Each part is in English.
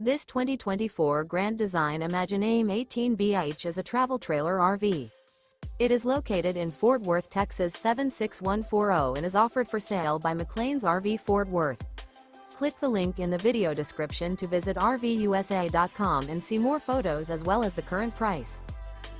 This 2024 Grand Design Imagine AIM 18BH is a travel trailer RV. It is located in Fort Worth, Texas 76140 and is offered for sale by McClain's RV Fort Worth. Click the link in the video description to visit RVUSA.com and see more photos as well as the current price.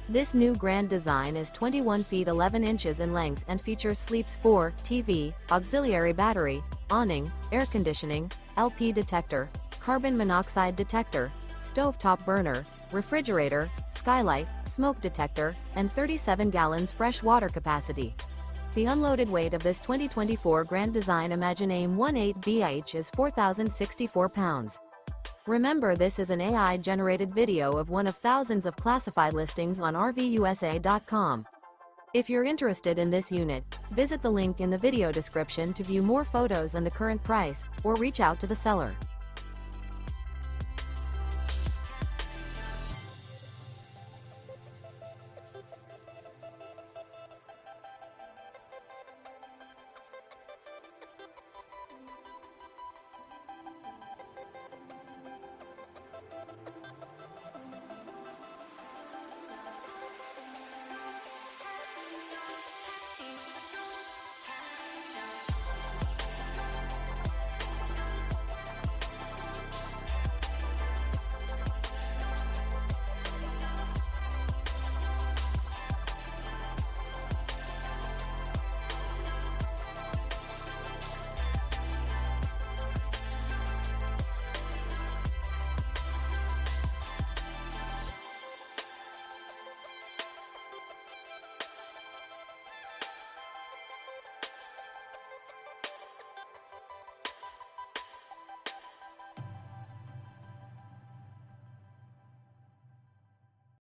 This new Grand Design is 21 feet 11 inches in length and features sleeps 4, TV, auxiliary battery, awning, air conditioning, LP detector, carbon monoxide detector, stovetop burner, refrigerator, skylight, smoke detector, and 37 gallons fresh water capacity. The unloaded weight of this 2024 Grand Design Imagine AIM 18BH is 4,064 pounds. Remember, this is an AI-generated video of one of thousands of classified listings on RVUSA.com. If you're interested in this unit, visit the link in the video description to view more photos and the current price, or reach out to the seller.